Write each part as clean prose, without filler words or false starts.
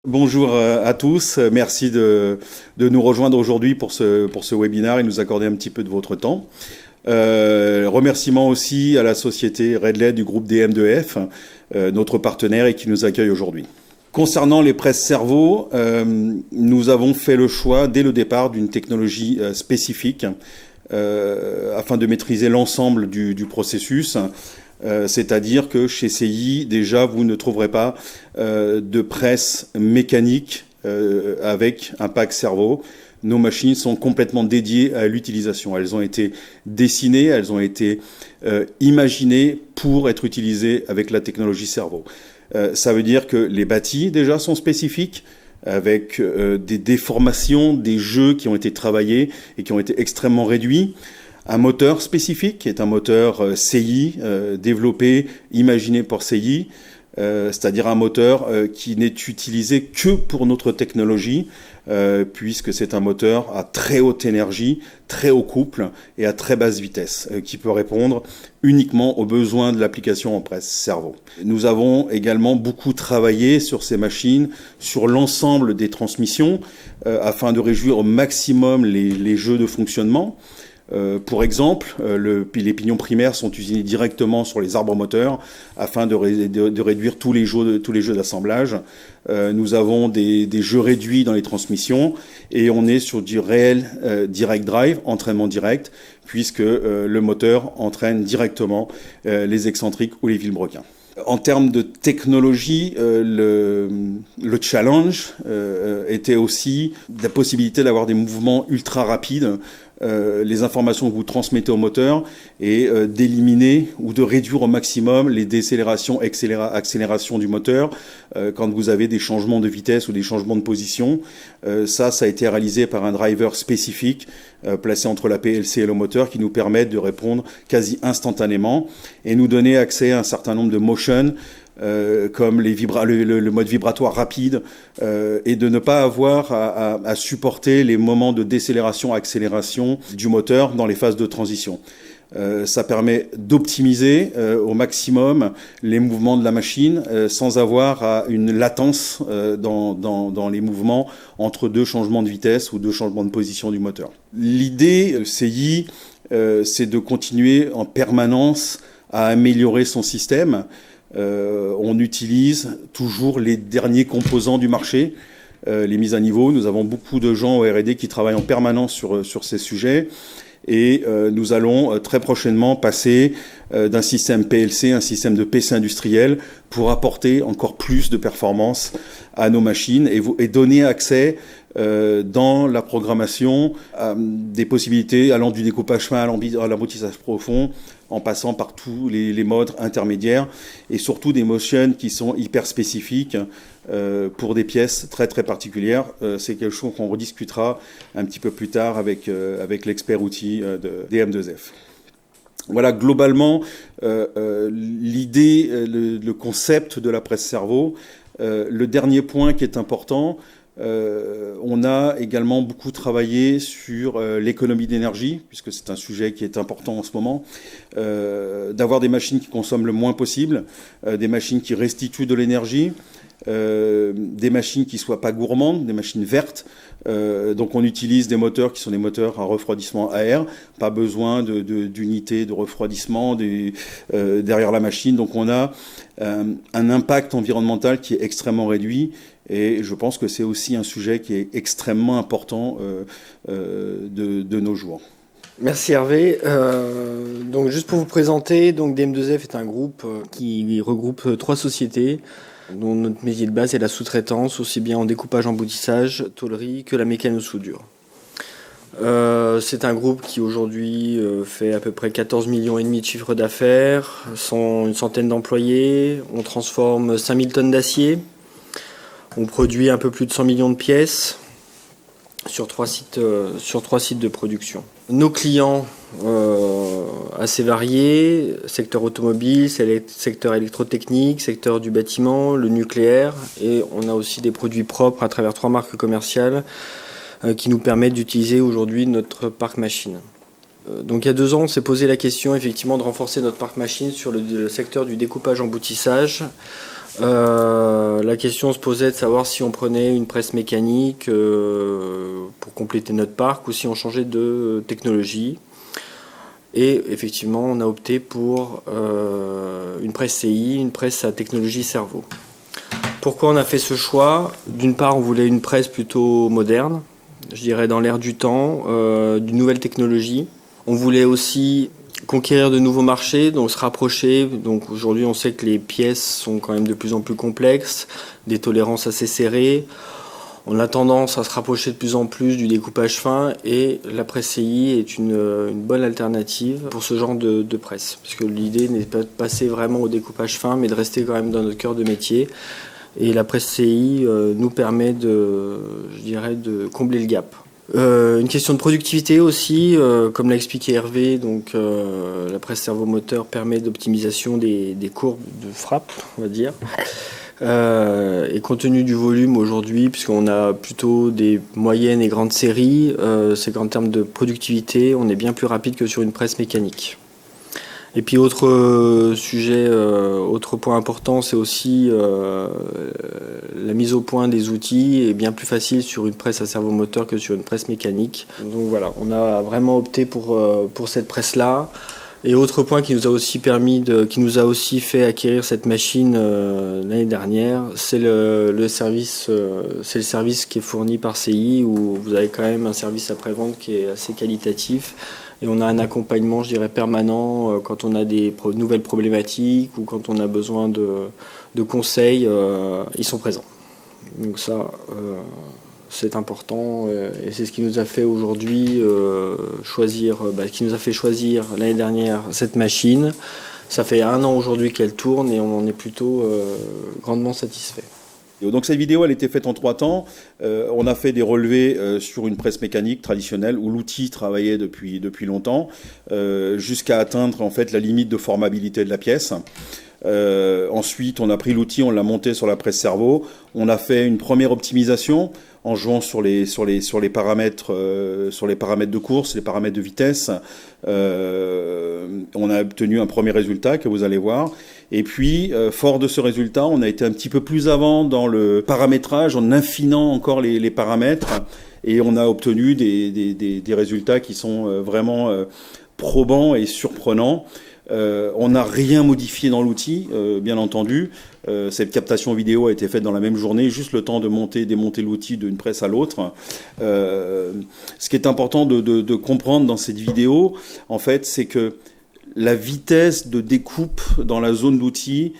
Bonjour à tous, merci de nous rejoindre aujourd'hui pour ce webinaire et nous accorder un petit peu de votre temps. Remerciements aussi à la société Redley du groupe DM2F, notre partenaire et qui nous accueille aujourd'hui. Concernant les presses cerveau, nous avons fait le choix dès le départ d'une technologie spécifique afin de maîtriser l'ensemble du processus. C'est-à-dire que chez CI, déjà, vous ne trouverez pas de presse mécanique avec un pack cerveau. Nos machines sont complètement dédiées à l'utilisation. Elles ont été dessinées, elles ont été imaginées pour être utilisées avec la technologie cerveau. Ça veut dire que les bâtis, déjà, sont spécifiques, avec des déformations, des jeux qui ont été travaillés et qui ont été extrêmement réduits. Un moteur spécifique, qui est un moteur CI, développé, imaginé pour CI, c'est-à-dire un moteur qui n'est utilisé que pour notre technologie, puisque c'est un moteur à très haute énergie, très haut couple et à très basse vitesse, qui peut répondre uniquement aux besoins de l'application en presse cerveau. Nous avons également beaucoup travaillé sur ces machines, sur l'ensemble des transmissions, afin de réduire au maximum les jeux de fonctionnement. Pour exemple, les pignons primaires sont usinés directement sur les arbres moteurs afin de réduire tous les jeux d'assemblage. Nous avons des jeux réduits dans les transmissions et on est sur du réel direct drive, entraînement direct, puisque le moteur entraîne directement les excentriques ou les vilebrequins. En termes de technologie, le challenge était aussi la possibilité d'avoir des mouvements ultra rapides, les informations que vous transmettez au moteur et d'éliminer ou de réduire au maximum les décélérations, accélérations du moteur quand vous avez des changements de vitesse ou des changements de position. Ça a été réalisé par un driver spécifique placé entre la PLC et le moteur qui nous permettent de répondre quasi instantanément et nous donner accès à un certain nombre de motions comme le mode vibratoire rapide et de ne pas avoir à supporter les moments de décélération, accélération du moteur dans les phases de transition. Ça permet d'optimiser au maximum les mouvements de la machine sans avoir une latence dans les mouvements entre deux changements de vitesse ou deux changements de position du moteur. L'idée CI, c'est de continuer en permanence à améliorer son système. On utilise toujours les derniers composants du marché, les mises à niveau. Nous avons beaucoup de gens au R&D qui travaillent en permanence sur ces sujets. Et nous allons très prochainement passer d'un système PLC à un système de PC industriel pour apporter encore plus de performance à nos machines et donner accès dans la programmation à des possibilités allant du découpage fin à l'aboutissage profond, en passant par tous les modes intermédiaires et surtout des motions qui sont hyper spécifiques pour des pièces très très particulières. C'est quelque chose qu'on rediscutera un petit peu plus tard avec l'expert outil de DM2F. Voilà, globalement, l'idée, le concept de la presse cerveau. Le dernier point qui est important, on a également beaucoup travaillé sur l'économie d'énergie, puisque c'est un sujet qui est important en ce moment, d'avoir des machines qui consomment le moins possible, des machines qui restituent de l'énergie, des machines qui soient pas gourmandes, des machines vertes. Donc on utilise des moteurs qui sont des moteurs à refroidissement à air, pas besoin d'unités de refroidissement derrière la machine. Donc on a un impact environnemental qui est extrêmement réduit et je pense que c'est aussi un sujet qui est extrêmement important de nos jours. Merci Hervé. Donc juste pour vous présenter, donc DM2F est un groupe qui regroupe 3 sociétés dont notre métier de base est la sous-traitance, aussi bien en découpage, emboutissage, tôlerie que la mécano-soudure. C'est un groupe qui aujourd'hui fait à peu près 14,5 millions de chiffre d'affaires, une centaine d'employés, on transforme 5000 tonnes d'acier, on produit un peu plus de 100 millions de pièces sur 3 sites de production. Nos clients assez variés, secteur automobile, secteur électrotechnique, secteur du bâtiment, le nucléaire, et on a aussi des produits propres à travers 3 marques commerciales qui nous permettent d'utiliser aujourd'hui notre parc machine. Donc il y a 2 ans, on s'est posé la question effectivement de renforcer notre parc machine sur le secteur du découpage emboutissage La question se posait de savoir si on prenait une presse mécanique pour compléter notre parc ou si on changeait de technologie. Et effectivement, on a opté pour une presse CI, une presse à technologie cerveau. Pourquoi on a fait ce choix? D'une part, on voulait une presse plutôt moderne, je dirais dans l'air du temps, d'une nouvelle technologie. On voulait aussi conquérir de nouveaux marchés, donc se rapprocher. Donc aujourd'hui, on sait que les pièces sont quand même de plus en plus complexes, des tolérances assez serrées. On a tendance à se rapprocher de plus en plus du découpage fin et la presse CI est une bonne alternative pour ce genre de presse. Parce que l'idée n'est pas de passer vraiment au découpage fin, mais de rester quand même dans notre cœur de métier. Et la presse CI nous permet de combler le gap. Une question de productivité aussi, comme l'a expliqué Hervé, donc la presse servomoteur permet d'optimisation des courbes de frappe, on va dire. Et compte tenu du volume aujourd'hui, puisqu'on a plutôt des moyennes et grandes séries, c'est qu'en termes de productivité, on est bien plus rapide que sur une presse mécanique. Et puis autre sujet, autre point important, c'est aussi la mise au point des outils est bien plus facile sur une presse à servomoteur que sur une presse mécanique. Donc voilà, on a vraiment opté pour cette presse-là. Et autre point qui nous a aussi qui nous a aussi fait acquérir cette machine l'année dernière, c'est le service qui est fourni par CI, où vous avez quand même un service après-vente qui est assez qualitatif. Et on a un accompagnement, je dirais, permanent quand on a des nouvelles problématiques ou quand on a besoin de conseils, ils sont présents. Donc ça, c'est important et c'est ce qui nous a fait aujourd'hui qui nous a fait choisir l'année dernière cette machine. Ça fait 1 an aujourd'hui qu'elle tourne et on en est plutôt grandement satisfait. Donc cette vidéo, elle était faite en 3 temps. On a fait des relevés sur une presse mécanique traditionnelle où l'outil travaillait depuis longtemps, jusqu'à atteindre en fait la limite de formabilité de la pièce. Ensuite, on a pris l'outil, on l'a monté sur la presse servo. On a fait une première optimisation en jouant sur les paramètres de course, les paramètres de vitesse. On a obtenu un premier résultat que vous allez voir. Et puis, fort de ce résultat, on a été un petit peu plus avant dans le paramétrage, en affinant encore les paramètres. Et on a obtenu des résultats qui sont vraiment probants et surprenants. On n'a rien modifié dans l'outil, bien entendu. Cette captation vidéo a été faite dans la même journée, juste le temps de démonter l'outil d'une presse à l'autre. Ce qui est important de comprendre dans cette vidéo, en fait, c'est que la vitesse de découpe dans la zone d'outil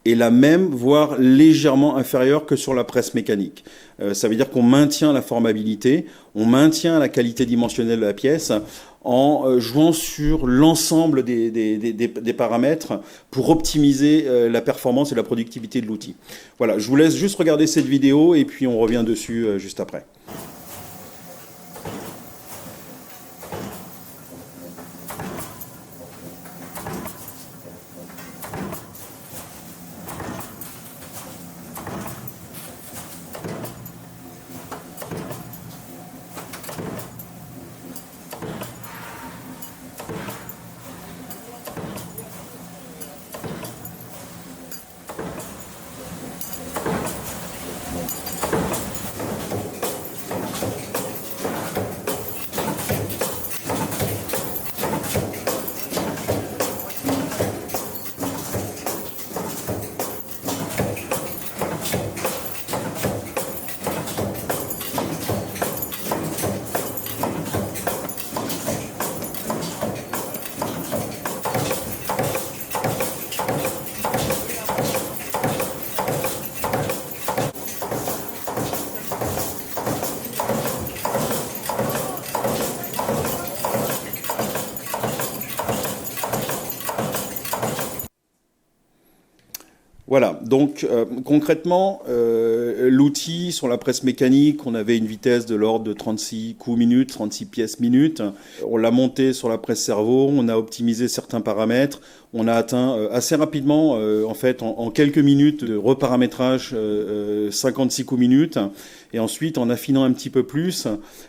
est la même, voire légèrement inférieure que sur la presse mécanique. Ça veut dire qu'on maintient la formabilité, on maintient la qualité dimensionnelle de la pièce en jouant sur l'ensemble des paramètres pour optimiser la performance et la productivité de l'outil. Voilà, je vous laisse juste regarder cette vidéo et puis on revient dessus juste après. Voilà, donc concrètement, l'outil sur la presse mécanique, on avait une vitesse de l'ordre de 36 coups minutes, 36 pièces minutes. On l'a monté sur la presse servo, on a optimisé certains paramètres, On a atteint assez rapidement, en fait, en quelques minutes de reparamétrage 56 coups minutes. Et ensuite, en affinant un petit peu plus,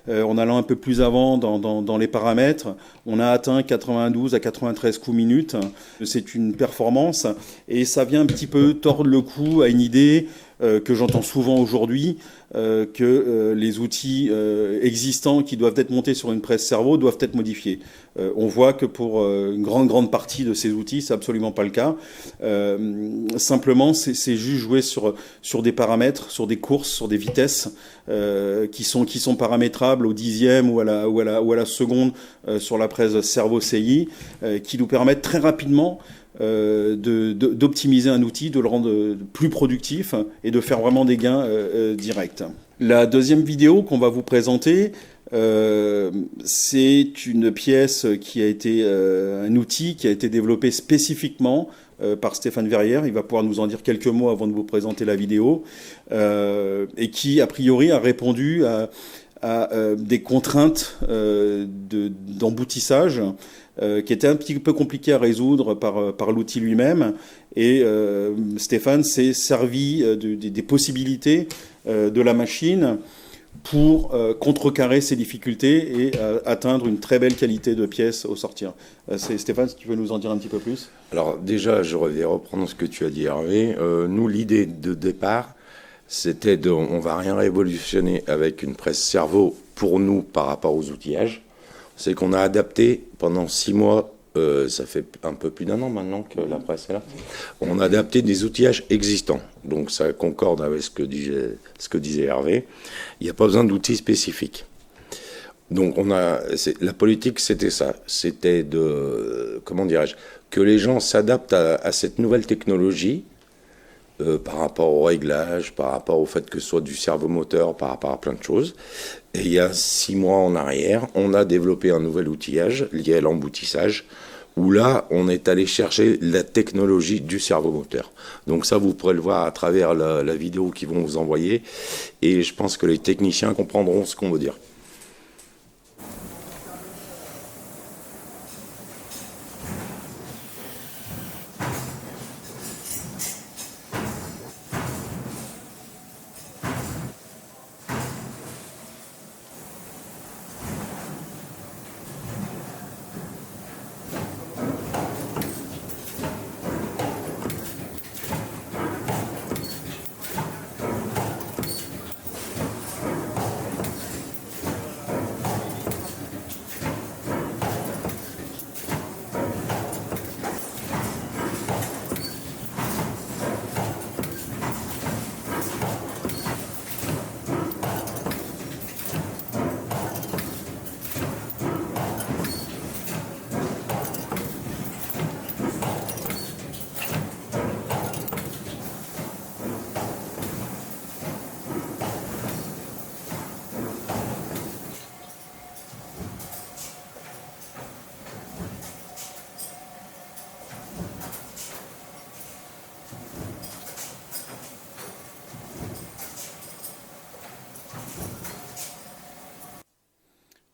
en allant un peu plus avant dans les paramètres, on a atteint 92 à 93 coups minutes. C'est une performance et ça vient un petit peu tordre le cou à une idée que j'entends souvent aujourd'hui, que les outils existants qui doivent être montés sur une presse cerveau doivent être modifiés. On voit que pour une grande partie de ces outils, c'est absolument pas le cas. Simplement, c'est juste jouer sur des paramètres, sur des courses, sur des vitesses qui sont paramétrables au dixième ou à la seconde sur la presse cerveau CI, qui nous permettent très rapidement d'optimiser un outil, de le rendre plus productif et de faire vraiment des gains directs. La deuxième vidéo qu'on va vous présenter, c'est une pièce qui a été un outil qui a été développé spécifiquement par Stéphane Verrière. Il va pouvoir nous en dire quelques mots avant de vous présenter la vidéo, et qui a priori a répondu à des contraintes d'emboutissage qui étaient un petit peu compliquées à résoudre par l'outil lui-même. Et Stéphane s'est servi des possibilités de la machine pour contrecarrer ces difficultés et atteindre une très belle qualité de pièce au sortir. Stéphane, si tu veux nous en dire un petit peu plus. Alors déjà, je vais reprendre ce que tu as dit, Hervé. Nous, l'idée de départ, c'était on va rien révolutionner avec une presse cerveau pour nous par rapport aux outillages. C'est qu'on a adapté pendant 6 mois, ça fait un peu plus d'1 an maintenant que la presse est là, on a adapté des outillages existants. Donc ça concorde avec ce que disait Hervé. Il n'y a pas besoin d'outils spécifiques. Donc la politique, c'était ça. C'était comment dirais-je, que les gens s'adaptent à cette nouvelle technologie par rapport au réglage, par rapport au fait que ce soit du servomoteur, par rapport à plein de choses. Et il y a 6 mois en arrière, on a développé un nouvel outillage lié à l'emboutissage, où là, on est allé chercher la technologie du servomoteur. Donc ça, vous pourrez le voir à travers la vidéo qu'ils vont vous envoyer, et je pense que les techniciens comprendront ce qu'on veut dire.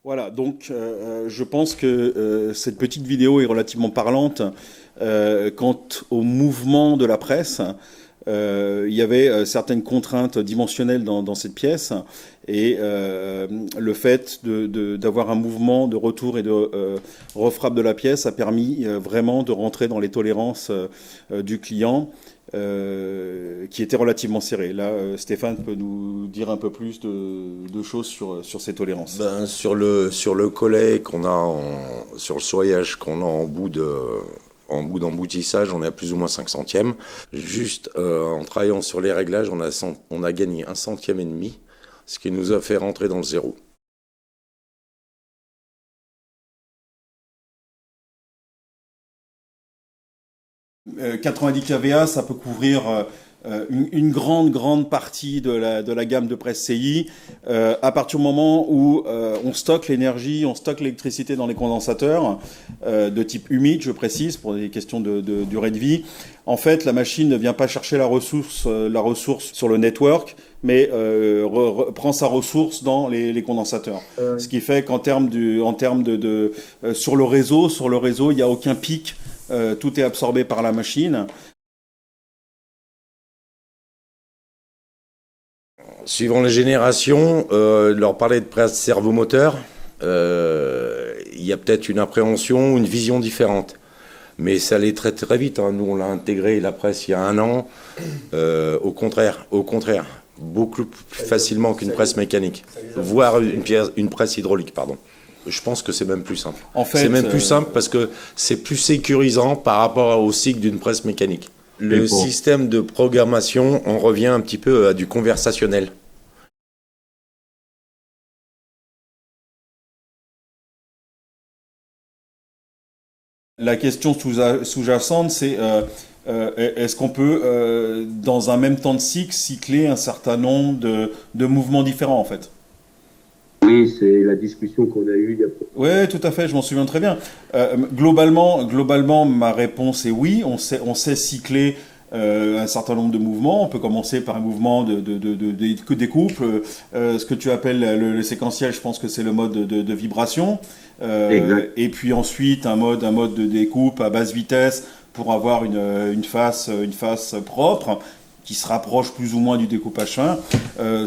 Voilà, donc je pense que cette petite vidéo est relativement parlante quant au mouvement de la presse. Il y avait certaines contraintes dimensionnelles dans cette pièce et le fait d'avoir un mouvement de retour et de refrappe de la pièce a permis vraiment de rentrer dans les tolérances du client qui était relativement serré. Là, Stéphane peut nous dire un peu plus de choses sur ces tolérances. Sur le collet qu'on a sur le soyage qu'on a en bout d'emboutissage, on est à plus ou moins 5 centièmes. Juste en travaillant sur les réglages, on a gagné 1,5 centième, ce qui nous a fait rentrer dans le zéro. « 90 kVA, ça peut couvrir une grande partie de la gamme de presse CI. À partir du moment où on stocke l'énergie, on stocke l'électricité dans les condensateurs de type humide, je précise, pour des questions de durée de vie, en fait, la machine ne vient pas chercher la ressource sur le network, mais prend sa ressource dans les condensateurs. Ce qui fait qu'en termes sur le réseau, il n'y a aucun pic tout est absorbé par la machine. Suivant les générations, leur parler de presse cerveau-moteur, il y a peut-être une appréhension, une vision différente. Mais ça allait très très vite. Hein. Nous, on l'a intégré, la presse, il y a 1 an. Au contraire, beaucoup plus facilement qu'une presse mécanique, voire une presse hydraulique, pardon. Je pense que c'est même plus simple. En fait, c'est même plus simple parce que c'est plus sécurisant par rapport au cycle d'une presse mécanique. Le système de programmation, on revient un petit peu à du conversationnel. La question sous-jacente, c'est est-ce qu'on peut, dans un même temps de cycle, cycler un certain nombre de mouvements différents, en fait? Oui, c'est la discussion qu'on a eue il y a peu. Oui, tout à fait, je m'en souviens très bien. Globalement, ma réponse est oui, on sait cycler un certain nombre de mouvements. On peut commencer par un mouvement de découpe. Ce que tu appelles le séquentiel, je pense que c'est le mode de vibration. Et puis ensuite, un mode de découpe à basse vitesse pour avoir une face propre qui se rapproche plus ou moins du découpage fin.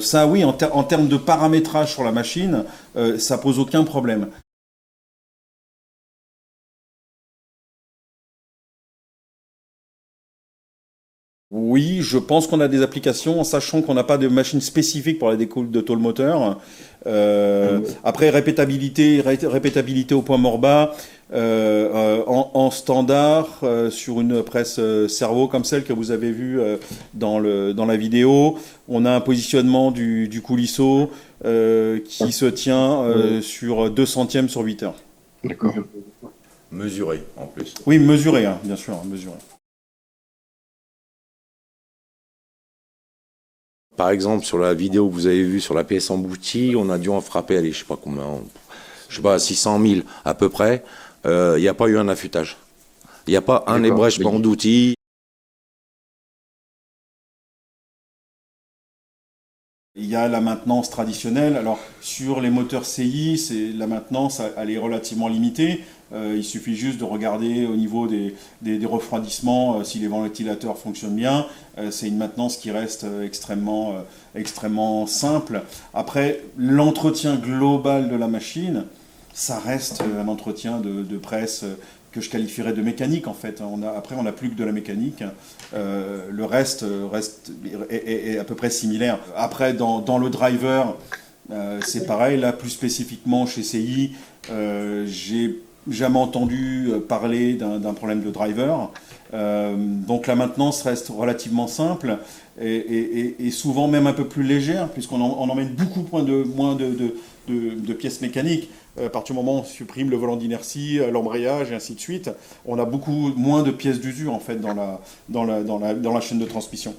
Ça, oui, en termes de paramétrage sur la machine, ça pose aucun problème. Oui, je pense qu'on a des applications, en sachant qu'on n'a pas de machine spécifique pour la découpe de tôle moteur. Après, répétabilité au point mort bas, en standard, sur une presse servo comme celle que vous avez vue dans la vidéo, on a un positionnement du coulisseau qui se tient sur 2 centièmes sur 8 heures. D'accord. Mesuré, en plus. Oui, mesuré, hein, bien sûr, mesuré. Par exemple, sur la vidéo que vous avez vue sur la pièce emboutie, on a dû en frapper, allez, je sais pas combien, 600 000 à peu près. Il n'y a pas eu un affûtage. Il n'y a pas un ébrèchement d'outils. Il y a la maintenance traditionnelle. Alors, sur les moteurs CI, la maintenance, elle est relativement limitée. Il suffit juste de regarder au niveau des refroidissements si les ventilateurs fonctionnent bien. C'est une maintenance qui reste extrêmement simple. Après, l'entretien global de la machine, ça reste un entretien de presse que je qualifierais de mécanique, en fait. Après, on n'a plus que de la mécanique. Le reste est à peu près similaire. Après, dans le driver, c'est pareil. Là, plus spécifiquement chez CI, j'ai jamais entendu parler d'un problème de driver. Donc la maintenance reste relativement simple et souvent même un peu plus légère, puisqu'on emmène beaucoup moins de pièces mécaniques. À partir du moment où on supprime le volant d'inertie, l'embrayage et ainsi de suite, on a beaucoup moins de pièces d'usure en fait dans la chaîne de transmission.